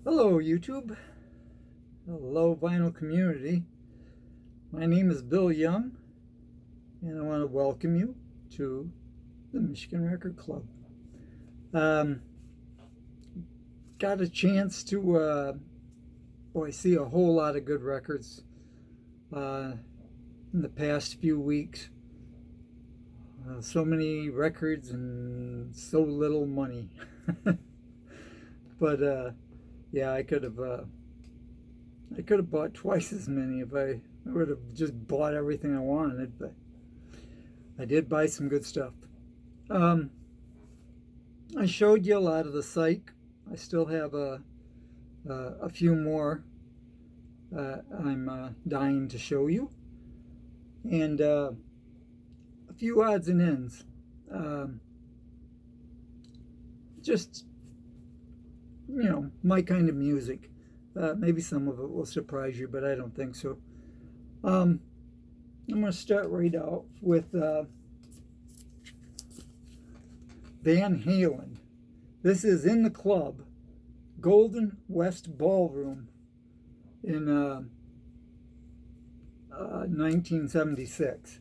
Hello, YouTube. Hello, vinyl community. My name is Bill Young, and I want to welcome you to the Michigan Record Club. Um, got a chance to, see a whole lot of good records uh, in the past few weeks. So many records and so little money. But yeah, I could have bought twice as many if I would have just bought everything I wanted, but I did buy some good stuff. Um, I showed you a lot of the psych. I still have a few more I'm dying to show you, and a few odds and ends. Um, just my kind of music. Maybe some of it will surprise you, but I don't think so. I'm going to start right out with Van Halen. This is in the club, Golden West Ballroom in 1976.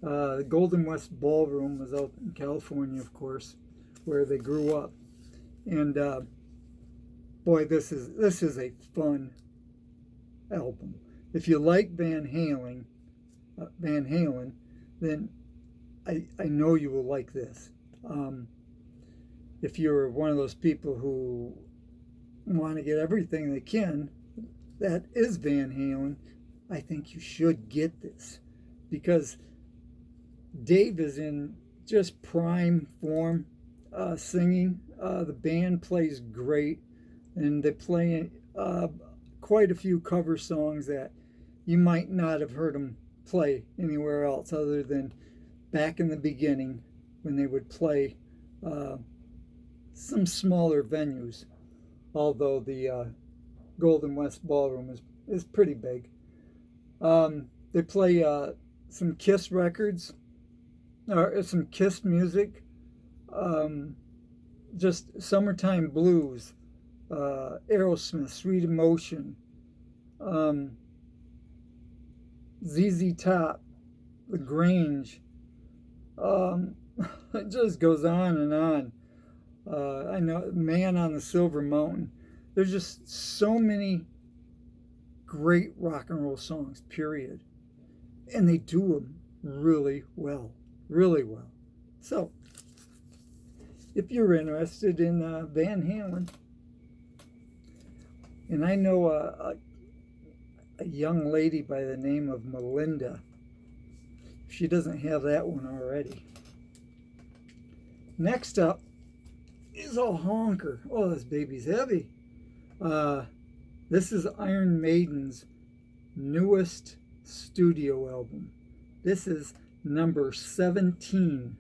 The Golden West Ballroom was out in California, of course, where they grew up. And boy, this is a fun album. If you like Van Halen, then I know you will like this. If you're one of those people who want to get everything they can, that is Van Halen, I think you should get this, because Dave is in just prime form singing. The band plays great, and they play quite a few cover songs that you might not have heard them play anywhere else other than back in the beginning when they would play some smaller venues, although the Golden West Ballroom is pretty big. They play some Kiss records, or some Kiss music, just Summertime Blues, Aerosmith, Sweet Emotion, ZZ Top, The Grange. It just goes on and on. I know Man on the Silver Mountain. There's just so many great rock and roll songs, period. And they do them really well. Really well. So, if you're interested in Van Halen, and I know a young lady by the name of Melinda, if she doesn't have that one already. Next up is a honker. Oh, this baby's heavy. This is Iron Maiden's newest studio album. This is number 17.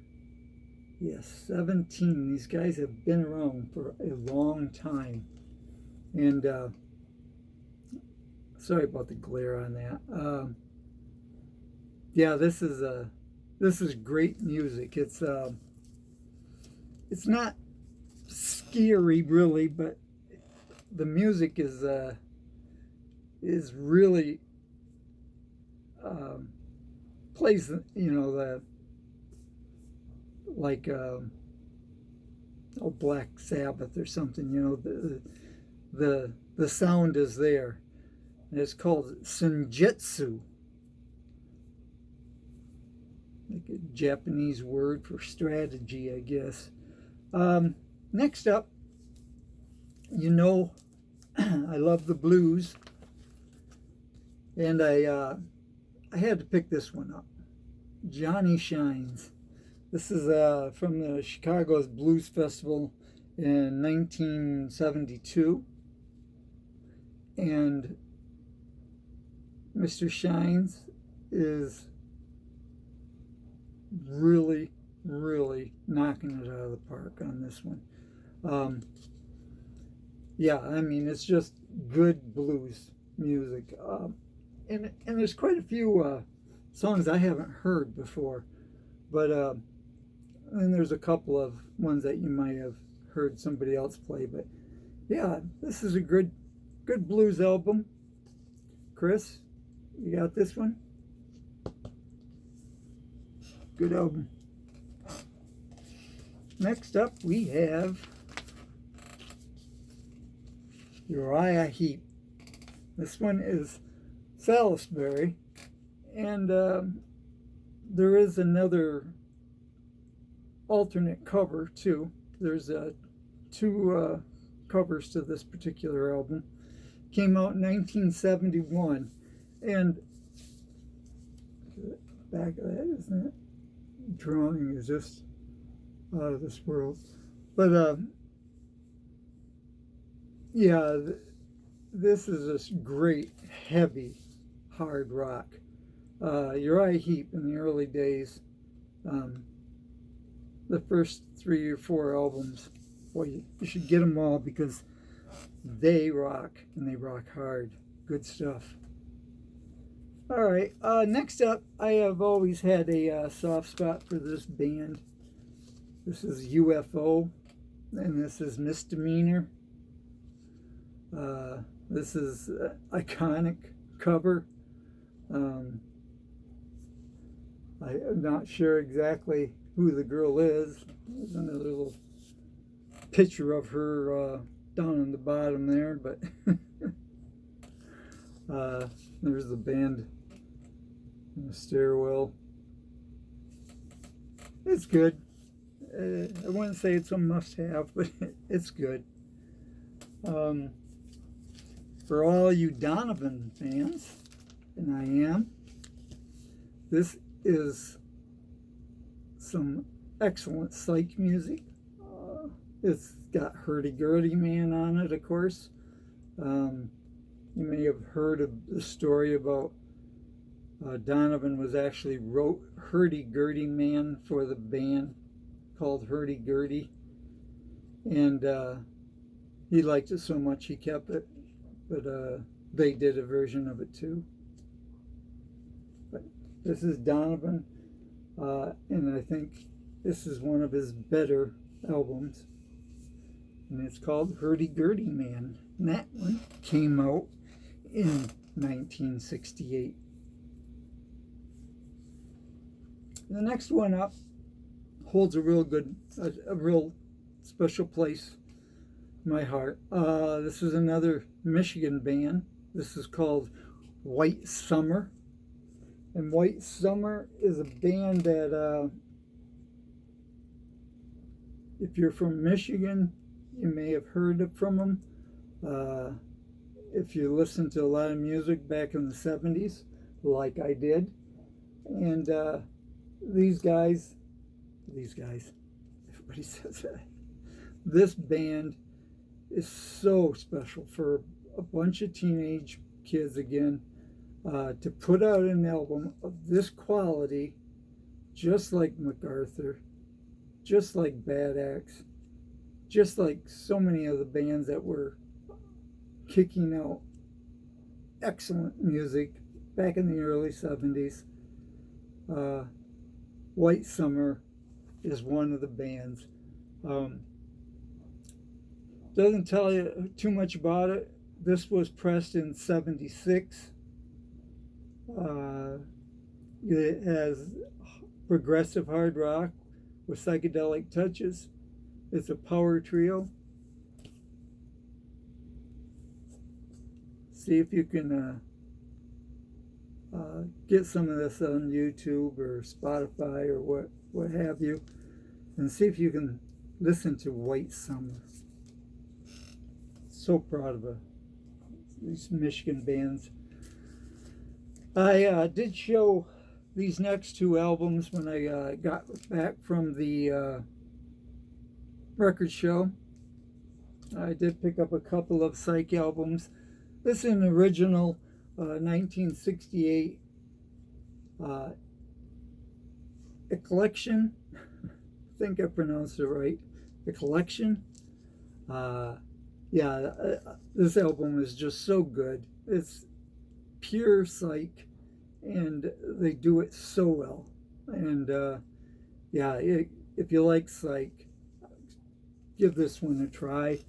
Yes, 17. These guys have been around for a long time. And sorry about the glare on that. Yeah, this is great music. It's not scary really, but the music is really plays the like Black Sabbath or something. The sound is there, and it's called senjutsu, like a Japanese word for strategy, I guess. Next up, I love the blues, and I had to pick this one up. Johnny Shines. This is from the Chicago's Blues Festival in 1972, and Mr. Shines is really, really knocking it out of the park on this one. Yeah, I mean, it's just good blues music. And there's quite a few songs I haven't heard before, but then there's a couple of ones that you might have heard somebody else play. But yeah, this is a good blues album. Chris, you got this one? Good album. Next up, we have Uriah Heep. This one is Salisbury, and there is another alternate cover too. There's two covers to this particular album. Came out in 1971, and back of that, isn't it? Drawing is just out of this world. But yeah, this is this great heavy hard rock. Uriah Heep in the early days, the first 3 or 4 albums, boy, you should get them all because they rock, and they rock hard. Good stuff. All right, next up, I have always had a soft spot for this band. This is UFO, and this is Misdemeanor. This is an iconic cover. I'm not sure exactly who the girl is. There's another little picture of her down on the bottom there, but there's the band in the stairwell. It's good. I wouldn't say it's a must-have, but it's good. For all you Donovan fans, and I am, this is some excellent psych music. It's got Hurdy-Gurdy Man on it, of course. You may have heard of the story about Donovan was actually wrote Hurdy-Gurdy Man for the band called Hurdy-Gurdy, and he liked it so much he kept it, but they did a version of it too. But this is Donovan, and I think this is one of his better albums, and it's called Hurdy-Gurdy Man, and that one came out in 1968. The next one up holds a real special place in my heart. This is another Michigan band. This is called White Summer. And White Summer is a band that, if you're from Michigan, you may have heard from them. If you listen to a lot of music back in the 70s, like I did. And these guys, everybody says that. This band is so special for a bunch of teenage kids again, to put out an album of this quality, just like MacArthur, just like Bad Axe, just like so many of the bands that were kicking out excellent music back in the early 70s. White Summer is one of the bands. Doesn't tell you too much about it. This was pressed in 76. It has progressive hard rock with psychedelic touches. It's a power trio. See if you can get some of this on YouTube or Spotify or what have you, and see if you can listen to White Summer. So proud of these Michigan bands. I did show these next two albums when I got back from the record show. I did pick up a couple of psych albums. This is an original 1968 A Collection. I think I pronounced it right. A Collection. This album is just so good. It's pure psych, and they do it so well. And if you like psych, give this one a try.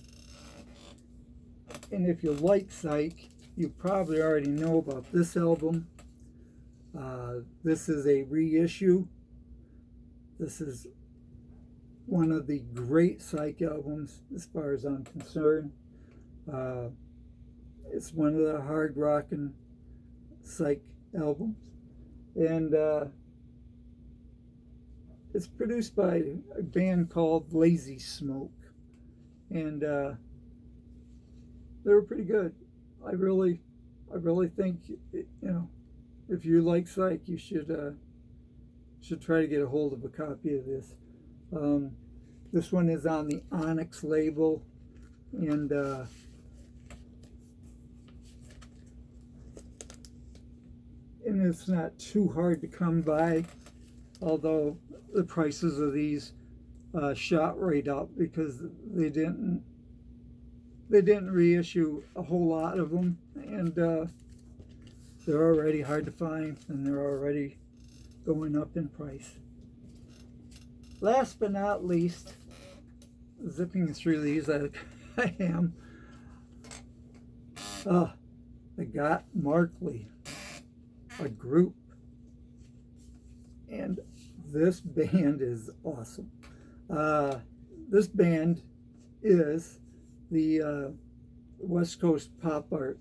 And if you like psych, you probably already know about this album. This is a reissue. This is one of the great psych albums as far as I'm concerned. It's one of the hard rockin' psych albums. And it's produced by a band called Lazy Smoke. And they were pretty good. I really think, if you like psych, you should try to get a hold of a copy of this. This one is on the Onyx label, and it's not too hard to come by, although the prices of these shot right up because they didn't reissue a whole lot of them, and they're already hard to find, and they're already going up in price. Last but not least, zipping through these, I am. I got Markley A Group, and this band is awesome. This band is the West Coast pop art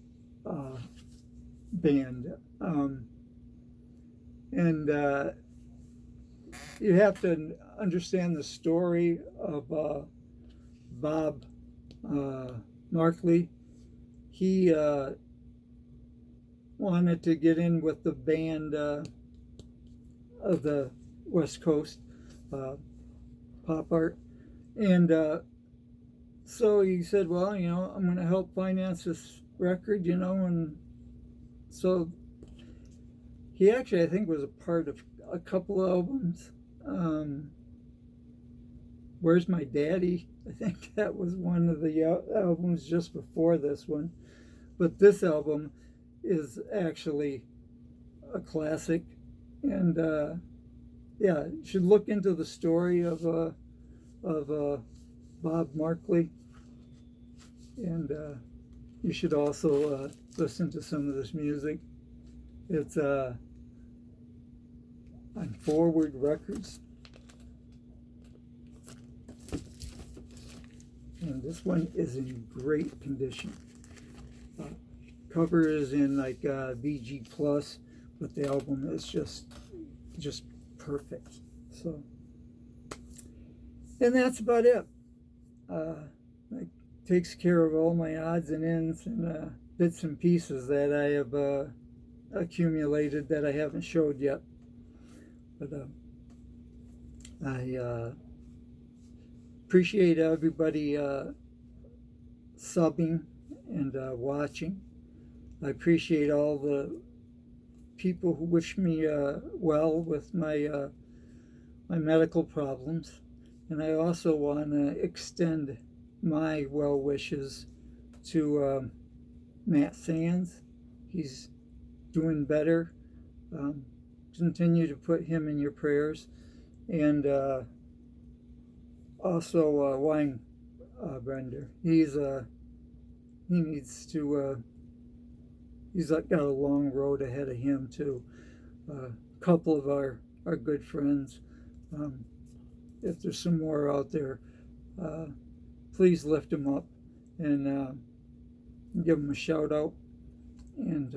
band, and you have to understand the story of Bob Markley. He wanted to get in with the band of the West Coast pop art, and so he said, well, I'm going to help finance this record, and so he actually, I think, was a part of a couple albums. Where's My Daddy? I think that was one of the albums just before this one. But this album is actually a classic. And you should look into the story of Bob Markley. And you should also listen to some of this music. It's on Forward Records. And this one is in great condition. Cover is in like VG Plus, but the album is just perfect. So, and that's about it. It takes care of all my odds and ends and bits and pieces that I have accumulated that I haven't showed yet. But I appreciate everybody subbing and watching. I appreciate all the people who wish me well with my my medical problems, and I also want to extend my well wishes to Matt Sands. He's doing better. Continue to put him in your prayers, and also Wine Brender. He needs to. He's got a long road ahead of him too. A couple of our good friends. If there's some more out there, please lift them up and give them a shout out. And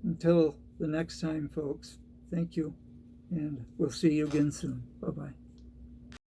until the next time, folks, thank you, and we'll see you again soon. Bye-bye.